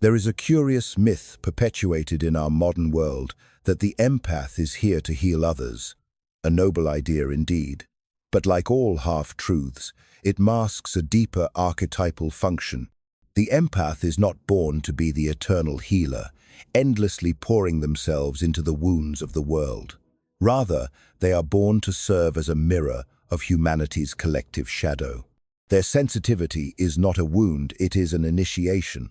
There is a curious myth perpetuated in our modern world that the empath is here to heal others. A noble idea indeed. But like all half-truths, it masks a deeper archetypal function. The empath is not born to be the eternal healer, endlessly pouring themselves into the wounds of the world. Rather, they are born to serve as a mirror of humanity's collective shadow. Their sensitivity is not a wound, it is an initiation.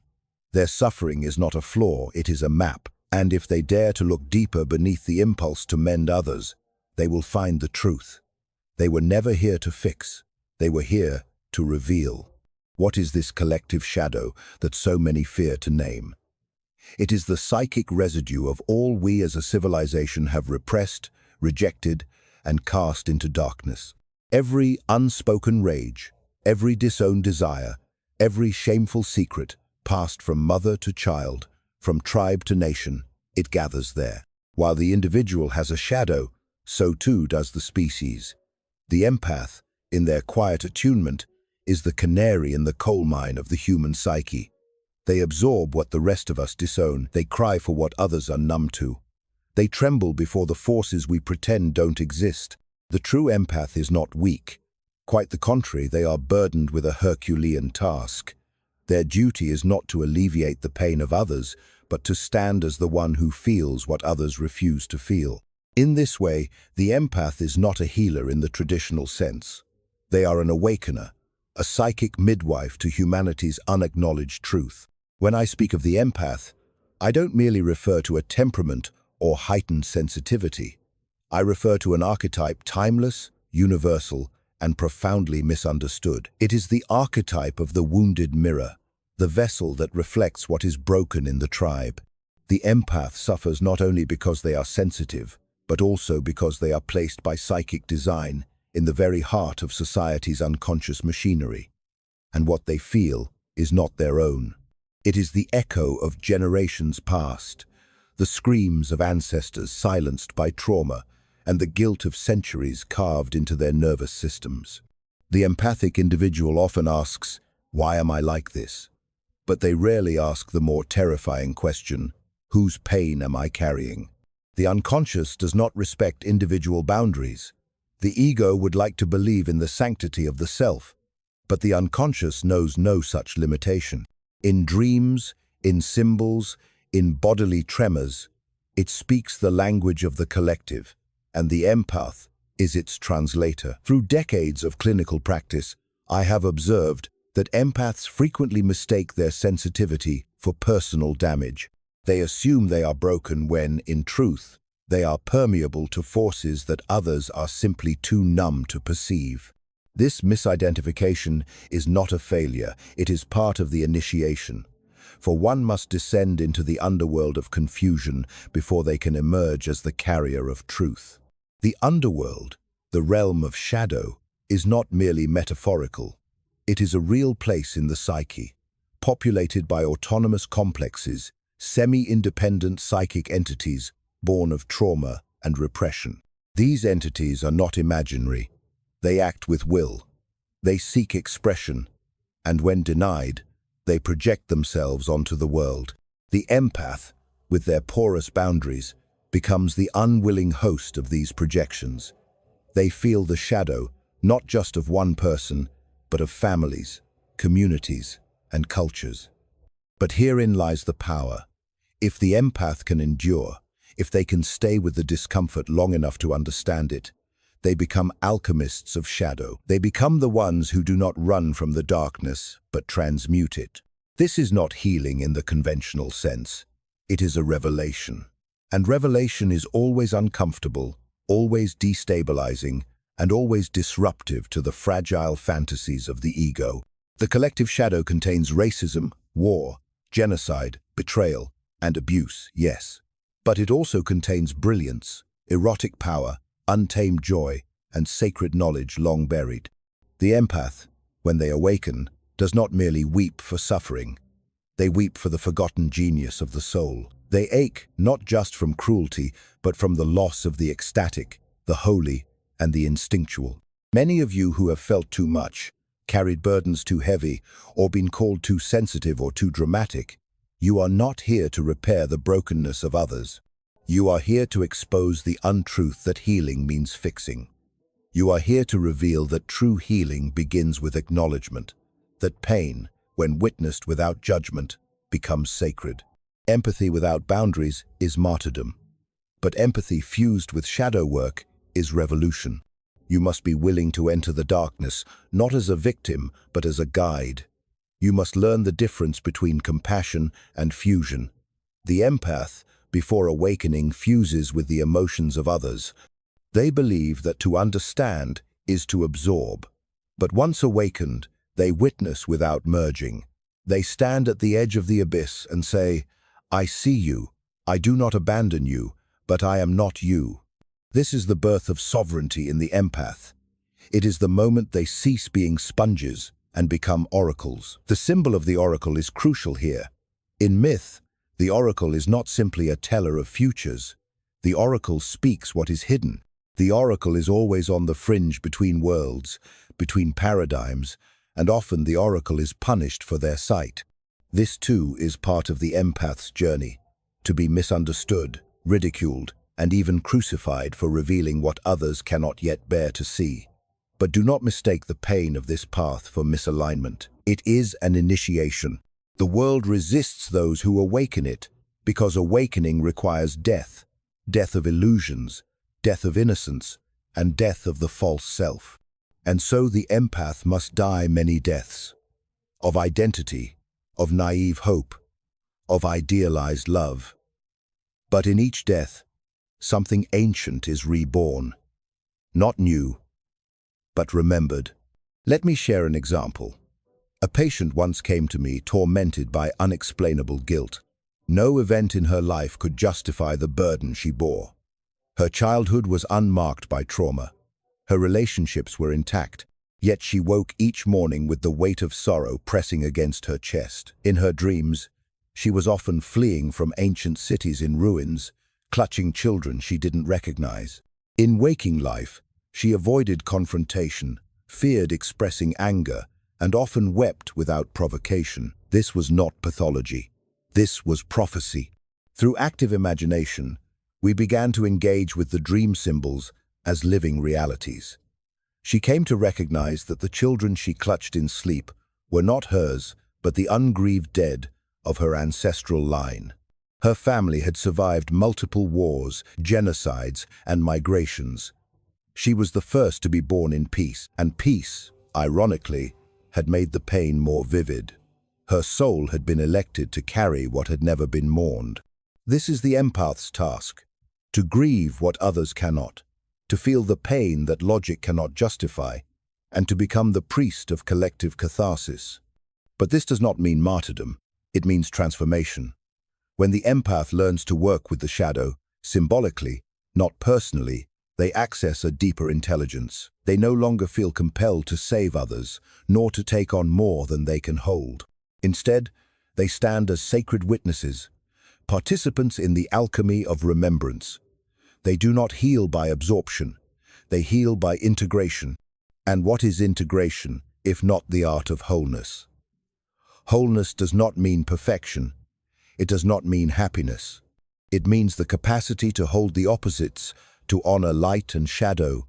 Their suffering is not a flaw, it is a map. And if they dare to look deeper beneath the impulse to mend others, they will find the truth. They were never here to fix, they were here to reveal. What is this collective shadow that so many fear to name? It is the psychic residue of all we as a civilization have repressed, rejected, and cast into darkness. Every unspoken rage, every disowned desire, every shameful secret, passed from mother to child, from tribe to nation, it gathers there. While the individual has a shadow, so too does the species. The empath, in their quiet attunement, is the canary in the coal mine of the human psyche. They absorb what the rest of us disown. They cry for what others are numb to. They tremble before the forces we pretend don't exist. The true empath is not weak. Quite the contrary, they are burdened with a Herculean task. Their duty is not to alleviate the pain of others, but to stand as the one who feels what others refuse to feel. In this way, the empath is not a healer in the traditional sense. They are an awakener, a psychic midwife to humanity's unacknowledged truth. When I speak of the empath, I don't merely refer to a temperament or heightened sensitivity. I refer to an archetype timeless, universal, and profoundly misunderstood. It is the archetype of the wounded mirror, the vessel that reflects what is broken in the tribe. The empath suffers not only because they are sensitive, but also because they are placed by psychic design in the very heart of society's unconscious machinery. And what they feel is not their own. It is the echo of generations past, the screams of ancestors silenced by trauma, and the guilt of centuries carved into their nervous systems. The empathic individual often asks, "Why am I like this?" But they rarely ask the more terrifying question, "Whose pain am I carrying?" The unconscious does not respect individual boundaries. The ego would like to believe in the sanctity of the self, but the unconscious knows no such limitation. In dreams, in symbols, in bodily tremors, it speaks the language of the collective, and the empath is its translator. Through decades of clinical practice, I have observed that empaths frequently mistake their sensitivity for personal damage. They assume they are broken when, in truth, they are permeable to forces that others are simply too numb to perceive. This misidentification is not a failure, it is part of the initiation. For one must descend into the underworld of confusion before they can emerge as the carrier of truth. The underworld, the realm of shadow, is not merely metaphorical. It is a real place in the psyche, populated by autonomous complexes, semi-independent psychic entities born of trauma and repression. These entities are not imaginary. They act with will. They seek expression, and when denied, they project themselves onto the world. The empath, with their porous boundaries, becomes the unwilling host of these projections. They feel the shadow, not just of one person, but of families, communities, and cultures. But herein lies the power. If the empath can endure, if they can stay with the discomfort long enough to understand it, they become alchemists of shadow. They become the ones who do not run from the darkness, but transmute it. This is not healing in the conventional sense. It is a revelation. And revelation is always uncomfortable, always destabilizing, and always disruptive to the fragile fantasies of the ego. The collective shadow contains racism, war, genocide, betrayal, and abuse, yes. But it also contains brilliance, erotic power, untamed joy, and sacred knowledge long buried. The empath, when they awaken, does not merely weep for suffering. They weep for the forgotten genius of the soul. They ache not just from cruelty, but from the loss of the ecstatic, the holy, and the instinctual. Many of you who have felt too much, carried burdens too heavy, or been called too sensitive or too dramatic, You are not here to repair the brokenness of others. You are here to expose the untruth that healing means fixing. You are here to reveal that true healing begins with acknowledgement, that pain, when witnessed without judgment, becomes sacred. Empathy without boundaries is martyrdom. But empathy fused with shadow work is revolution. You must be willing to enter the darkness, not as a victim, but as a guide. You must learn the difference between compassion and fusion. The empath, before awakening, fuses with the emotions of others. They believe that to understand is to absorb. But once awakened, they witness without merging. They stand at the edge of the abyss and say, "I see you. I do not abandon you, but I am not you." This is the birth of sovereignty in the empath. It is the moment they cease being sponges and become oracles. The symbol of the oracle is crucial here. In myth, the oracle is not simply a teller of futures. The oracle speaks what is hidden. The oracle is always on the fringe between worlds, between paradigms, and often the oracle is punished for their sight. This too is part of the empath's journey, to be misunderstood, ridiculed, and even crucified for revealing what others cannot yet bear to see. But do not mistake the pain of this path for misalignment. It is an initiation. The world resists those who awaken it, because awakening requires death, death of illusions, death of innocence, and death of the false self. And so the empath must die many deaths, of identity, of naive hope, of idealized love. But in each death, something ancient is reborn, not new, but remembered. Let me share an example. A patient once came to me tormented by unexplainable guilt. No event in her life could justify the burden she bore. Her childhood was unmarked by trauma. Her relationships were intact, yet she woke each morning with the weight of sorrow pressing against her chest. In her dreams, she was often fleeing from ancient cities in ruins, clutching children she didn't recognize. In waking life, she avoided confrontation, feared expressing anger, and often wept without provocation. This was not pathology. This was prophecy. Through active imagination, we began to engage with the dream symbols as living realities. She came to recognize that the children she clutched in sleep were not hers, but the ungrieved dead of her ancestral line. Her family had survived multiple wars, genocides, and migrations. She was the first to be born in peace, and peace, ironically, had made the pain more vivid. Her soul had been elected to carry what had never been mourned. This is the empath's task, to grieve what others cannot, to feel the pain that logic cannot justify, and to become the priest of collective catharsis. But this does not mean martyrdom, it means transformation. When the empath learns to work with the shadow, symbolically, not personally, they access a deeper intelligence. They no longer feel compelled to save others, nor to take on more than they can hold. Instead, they stand as sacred witnesses, participants in the alchemy of remembrance. They do not heal by absorption, they heal by integration. And what is integration, if not the art of wholeness? Wholeness does not mean perfection. It does not mean happiness. It means the capacity to hold the opposites, to honor light and shadow,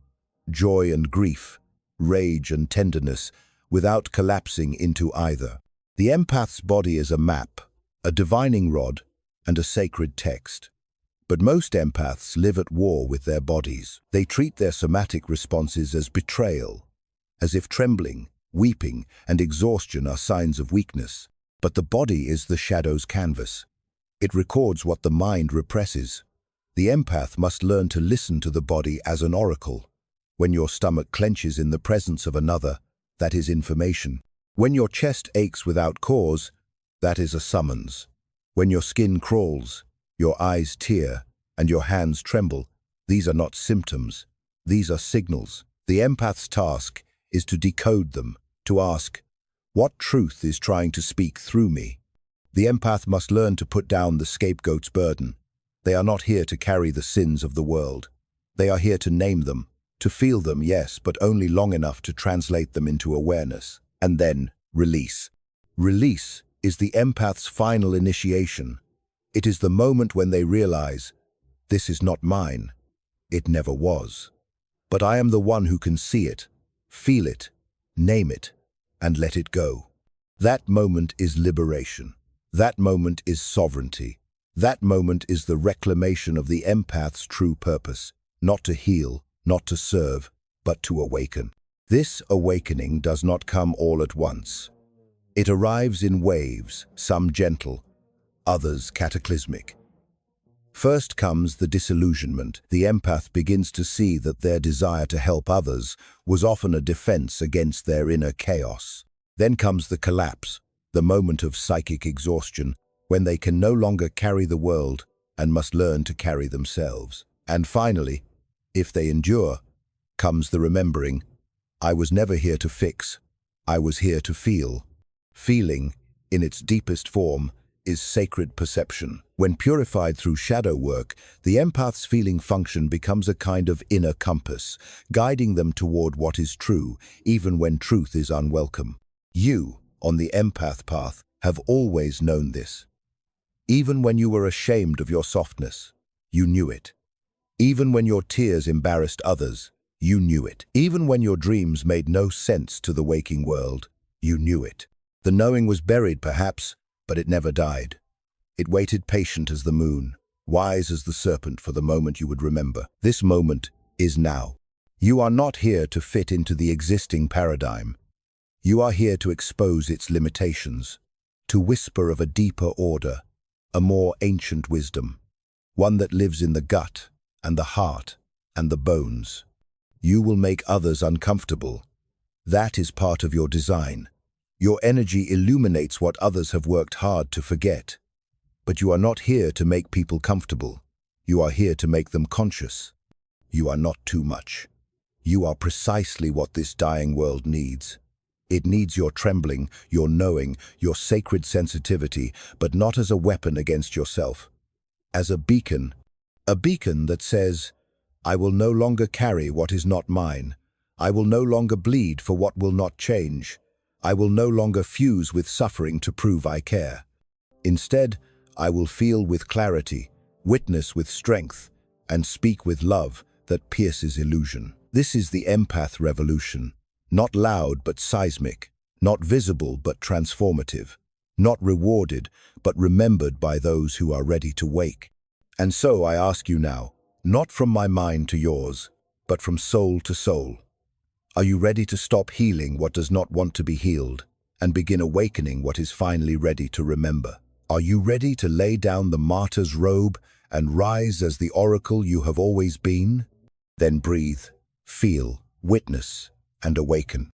joy and grief, rage and tenderness, without collapsing into either. The empath's body is a map, a divining rod, and a sacred text. But most empaths live at war with their bodies. They treat their somatic responses as betrayal, as if trembling, weeping, and exhaustion are signs of weakness. But the body is the shadow's canvas. It records what the mind represses. The empath must learn to listen to the body as an oracle. When your stomach clenches in the presence of another, that is information. When your chest aches without cause, that is a summons. When your skin crawls, your eyes tear, and your hands tremble, these are not symptoms. These are signals. The empath's task is to decode them, to ask, what truth is trying to speak through me? The empath must learn to put down the scapegoat's burden. They are not here to carry the sins of the world. They are here to name them, to feel them, yes, but only long enough to translate them into awareness. And then, release. Release is the empath's final initiation. It is the moment when they realize, this is not mine. It never was. But I am the one who can see it, feel it, name it, and let it go. That moment is liberation. That moment is sovereignty. That moment is the reclamation of the empath's true purpose, not to heal, not to serve, but to awaken. This awakening does not come all at once. It arrives in waves, some gentle, others cataclysmic. First comes the disillusionment. The empath begins to see that their desire to help others was often a defense against their inner chaos. Then comes the collapse, the moment of psychic exhaustion, when they can no longer carry the world and must learn to carry themselves. And finally, if they endure, comes the remembering, I was never here to fix, I was here to feel. Feeling, in its deepest form, is sacred perception. When purified through shadow work, the empath's feeling function becomes a kind of inner compass, guiding them toward what is true, even when truth is unwelcome. You, on the empath path, have always known this. Even when you were ashamed of your softness, you knew it. Even when your tears embarrassed others, you knew it. Even when your dreams made no sense to the waking world, you knew it. The knowing was buried, perhaps, but it never died. It waited patient as the moon, wise as the serpent for the moment you would remember. This moment is now. You are not here to fit into the existing paradigm. You are here to expose its limitations, to whisper of a deeper order, a more ancient wisdom, one that lives in the gut and the heart and the bones. You will make others uncomfortable. That is part of your design. Your energy illuminates what others have worked hard to forget. But you are not here to make people comfortable. You are here to make them conscious. You are not too much. You are precisely what this dying world needs. It needs your trembling, your knowing, your sacred sensitivity, but not as a weapon against yourself. As a beacon that says, I will no longer carry what is not mine. I will no longer bleed for what will not change. I will no longer fuse with suffering to prove I care. Instead, I will feel with clarity, witness with strength, and speak with love that pierces illusion. This is the empath revolution. Not loud but seismic, not visible but transformative, not rewarded but remembered by those who are ready to wake. And so I ask you now, not from my mind to yours, but from soul to soul. Are you ready to stop healing what does not want to be healed and begin awakening what is finally ready to remember? Are you ready to lay down the martyr's robe and rise as the oracle you have always been? Then breathe, feel, witness, and awaken.